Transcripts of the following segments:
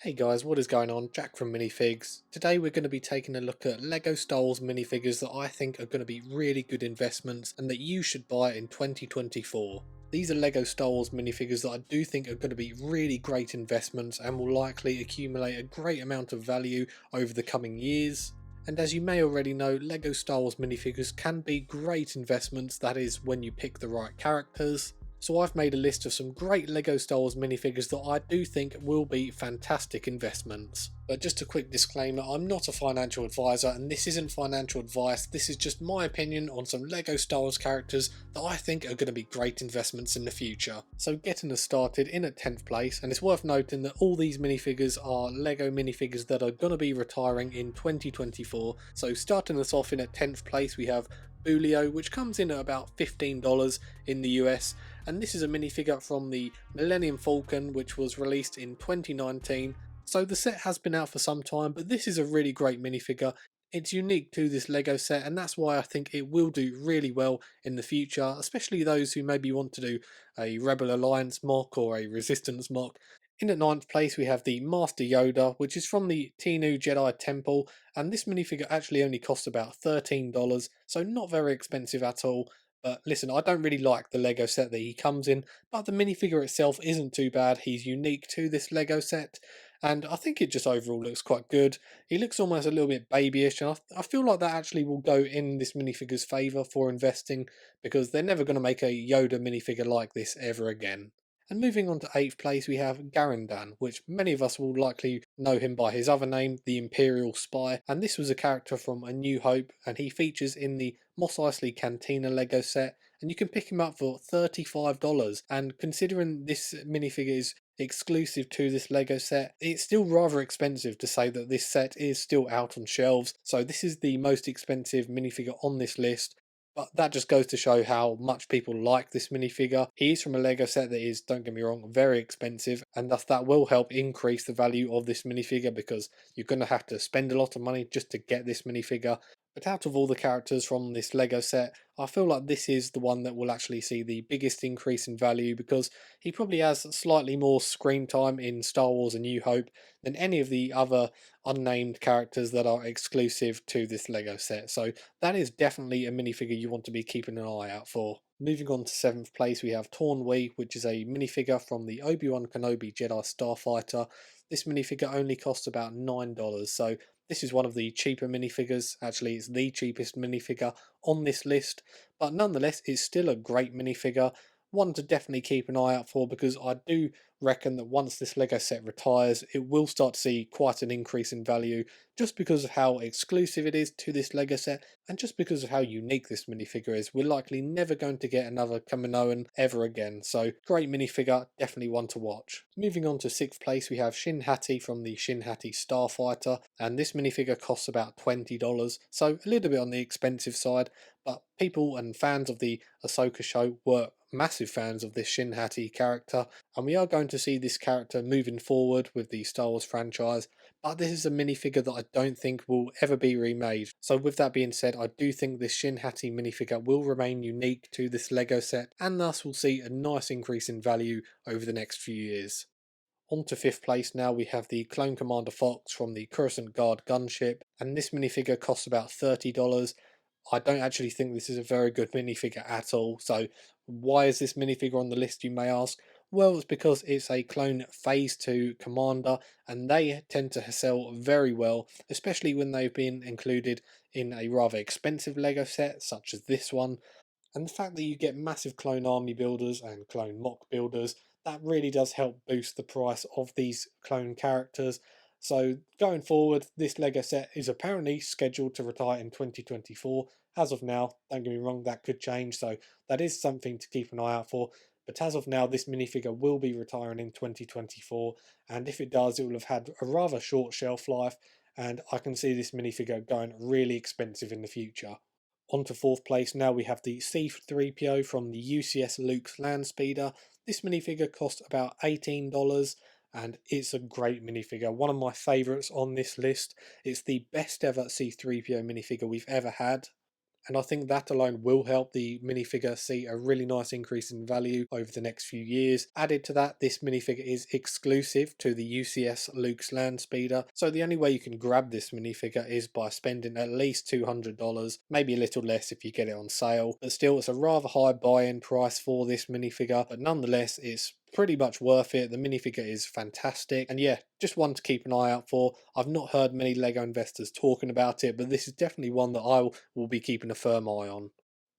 Hey guys, what is going on? Jack from Minifigs. Today we're going to be taking a look at LEGO Styles minifigures that I think are going to be really good investments and that you should buy in 2024. These are LEGO Styles minifigures that I do think are going to be really great investments and will likely accumulate a great amount of value over the coming years. And as you may already know, LEGO Styles minifigures can be great investments, that is when you pick the right characters. So I've made a list of some great LEGO Star Wars minifigures that I do think will be fantastic investments. But just a quick disclaimer, I'm not a financial advisor and this isn't financial advice, this is just my opinion on some LEGO Star Wars characters that I think are going to be great investments in the future. So getting us started in at 10th place, and it's worth noting that all these minifigures are LEGO minifigures that are going to be retiring in 2024. So starting us off in at 10th place we have Bulio, which comes in at about $15 in the US, and this is a minifigure from the Millennium Falcon which was released in 2019. So the set has been out for some time, but this is a really great minifigure. It's unique to this LEGO set and that's why I think it will do really well in the future, especially those who maybe want to do a Rebel Alliance mock or a Resistance mock. In at ninth place we have the Master Yoda, which is from the Tinu Jedi Temple, and this minifigure actually only costs about $13, so not very expensive at all. But listen, I don't really like the Lego set that he comes in, but the minifigure itself isn't too bad. He's unique to this Lego set, and I think it just overall looks quite good. He looks almost a little bit babyish, and I feel like that actually will go in this minifigure's favour for investing, because they're never going to make a Yoda minifigure like this ever again. And moving on to 8th place we have Garandan, which many of us will likely know him by his other name, the Imperial Spy, and this was a character from A New Hope, and he features in the Mos Eisley Cantina Lego set, and you can pick him up for $35, and considering this minifigure is exclusive to this Lego set, it's still rather expensive to say that this set is still out on shelves, so this is the most expensive minifigure on this list. But that just goes to show how much people like this minifigure. He is from a Lego set that is, don't get me wrong, very expensive, and thus that will help increase the value of this minifigure because you're going to have to spend a lot of money just to get this minifigure. But out of all the characters from this Lego set, I feel like this is the one that will actually see the biggest increase in value because he probably has slightly more screen time in Star Wars A New Hope than any of the other unnamed characters that are exclusive to this Lego set. So that is definitely a minifigure you want to be keeping an eye out for. Moving on to 7th place we have Torn Wee, which is a minifigure from the Obi-Wan Kenobi Jedi Starfighter. This minifigure only costs about $9, so this is one of the cheaper minifigures. Actually, it's the cheapest minifigure on this list, but nonetheless, it's still a great minifigure. One to definitely keep an eye out for because I do reckon that once this Lego set retires, it will start to see quite an increase in value just because of how exclusive it is to this Lego set and just because of how unique this minifigure is. We're likely never going to get another Kaminoan ever again, so great minifigure, definitely one to watch. Moving on to 6th place we have Shin Hati from the Shin Hati Starfighter, and this minifigure costs about $20, so a little bit on the expensive side, but people and fans of the Ahsoka show were massive fans of this Shin Hati character, and we are going to see this character moving forward with the Star Wars franchise, but this is a minifigure that I don't think will ever be remade. So with that being said, I do think this Shin Hati minifigure will remain unique to this Lego set, and thus will see a nice increase in value over the next few years. On to 5th place now we have the Clone Commander Fox from the Coruscant Guard gunship, and this minifigure costs about $30. I don't actually think this is a very good minifigure at all, so why is this minifigure on the list you may ask? Well, it's because it's a clone Phase 2 commander and they tend to sell very well, especially when they've been included in a rather expensive Lego set such as this one. And the fact that you get massive clone army builders and clone mock builders, that really does help boost the price of these clone characters. So going forward, this Lego set is apparently scheduled to retire in 2024. As of now, don't get me wrong, that could change, so that is something to keep an eye out for. But as of now, this minifigure will be retiring in 2024, and if it does, it will have had a rather short shelf life, and I can see this minifigure going really expensive in the future. On to 4th place now we have the C3PO from the UCS Luke's Landspeeder. This minifigure cost about $18 and it's a great minifigure, one of my favourites on this list. It's the best ever C3PO minifigure we've ever had. And I think that alone will help the minifigure see a really nice increase in value over the next few years. Added to that, this minifigure is exclusive to the UCS Luke's Land Speeder, so the only way you can grab this minifigure is by spending at least $200, maybe a little less if you get it on sale, but still it's a rather high buy-in price for this minifigure, but nonetheless it's pretty much worth it. The minifigure is fantastic, and yeah, just one to keep an eye out for. I've not heard many Lego investors talking about it, but this is definitely one that I will be keeping a firm eye on.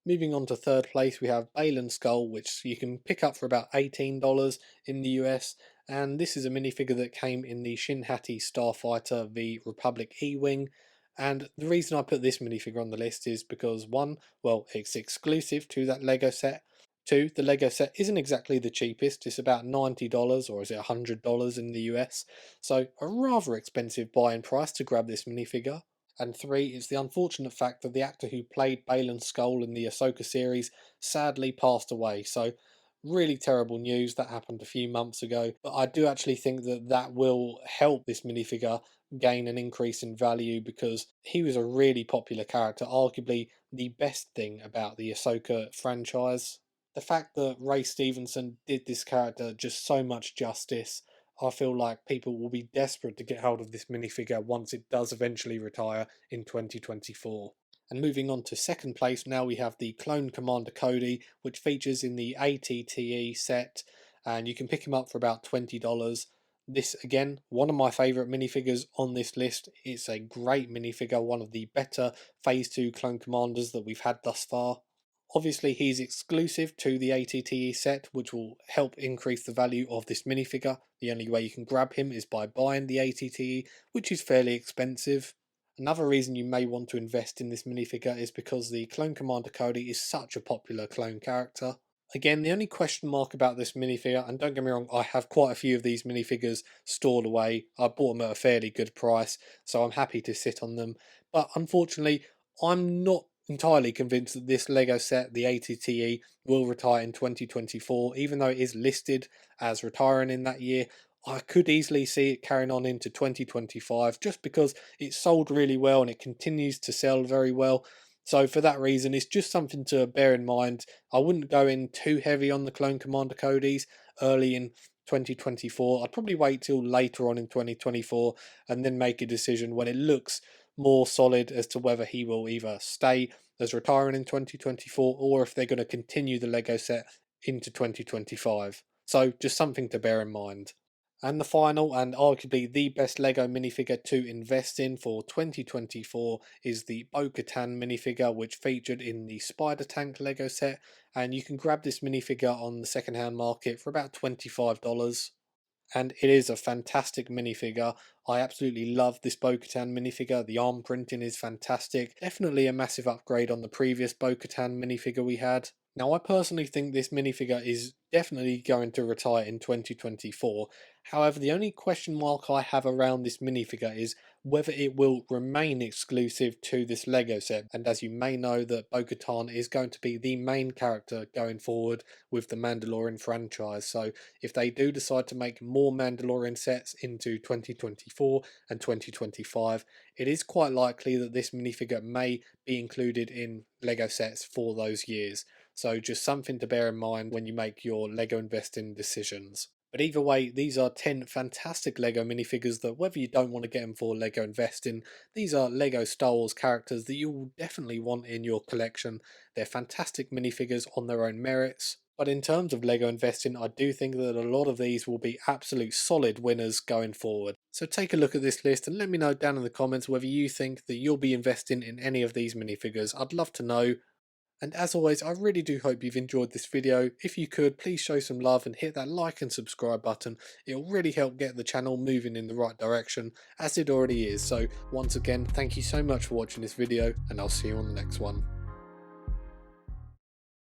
Moving on to third place, we have Balan Skull, which you can pick up for about $18 in the US. And this is a minifigure that came in the Shin-Hati Starfighter v Republic E-Wing. And the reason I put this minifigure on the list is because one, well, it's exclusive to that Lego set. Two, the Lego set isn't exactly the cheapest, it's about $90 or is it $100 in the US. So a rather expensive buy-in price to grab this minifigure. And three, it's the unfortunate fact that the actor who played Balan Skull in the Ahsoka series sadly passed away. So, really terrible news. That happened a few months ago. But I do actually think that that will help this minifigure gain an increase in value because he was a really popular character, arguably the best thing about the Ahsoka franchise. The fact that Ray Stevenson did this character just so much justice, I feel like people will be desperate to get hold of this minifigure once it does eventually retire in 2024. And moving on to second place, now we have the Clone Commander Cody, which features in the ATTE set, and you can pick him up for about $20. This, again, one of my favourite minifigures on this list. It's a great minifigure, one of the better Phase 2 Clone Commanders that we've had thus far. Obviously, he's exclusive to the ATTE set, which will help increase the value of this minifigure. The only way you can grab him is by buying the ATTE, which is fairly expensive. Another reason you may want to invest in this minifigure is because the Clone Commander Cody is such a popular clone character. Again, the only question mark about this minifigure, and don't get me wrong, I have quite a few of these minifigures stored away. I bought them at a fairly good price, so I'm happy to sit on them. But unfortunately, I'm not entirely convinced that this Lego set, the ATTE, will retire in 2024, even though it is listed as retiring in that year. I could easily see it carrying on into 2025 just because it sold really well and it continues to sell very well. So for that reason, it's just something to bear in mind. I wouldn't go in too heavy on the Clone Commander Codys early in 2024. I'd probably wait till later on in 2024 and then make a decision when it looks more solid as to whether he will either stay as retiring in 2024 or if they're going to continue the Lego set into 2025. So just something to bear in mind. And the final and arguably the best Lego minifigure to invest in for 2024 is the Bo-Katan minifigure, which featured in the Spider Tank Lego set, and you can grab this minifigure on the second-hand market for about $25. And it is a fantastic minifigure. I absolutely love this Bo-Katan minifigure. The arm printing is fantastic. Definitely a massive upgrade on the previous Bo-Katan minifigure we had. Now, I personally think this minifigure is definitely going to retire in 2024. However, the only question mark I have around this minifigure is whether it will remain exclusive to this Lego set. And as you may know, that Bo-Katan is going to be the main character going forward with the Mandalorian franchise. So if they do decide to make more Mandalorian sets into 2024 and 2025, it is quite likely that this minifigure may be included in Lego sets for those years. So just something to bear in mind when you make your Lego investing decisions. But either way, these are 10 fantastic Lego minifigures that whether you don't want to get them for Lego investing, these are Lego Star Wars characters that you will definitely want in your collection. They're fantastic minifigures on their own merits. But in terms of Lego investing, I do think that a lot of these will be absolute solid winners going forward. So take a look at this list and let me know down in the comments whether you think that you'll be investing in any of these minifigures. I'd love to know. And as always, I really do hope you've enjoyed this video. If you could, please show some love and hit that like and subscribe button. It'll really help get the channel moving in the right direction, as it already is. So once again, thank you so much for watching this video, and I'll see you on the next one.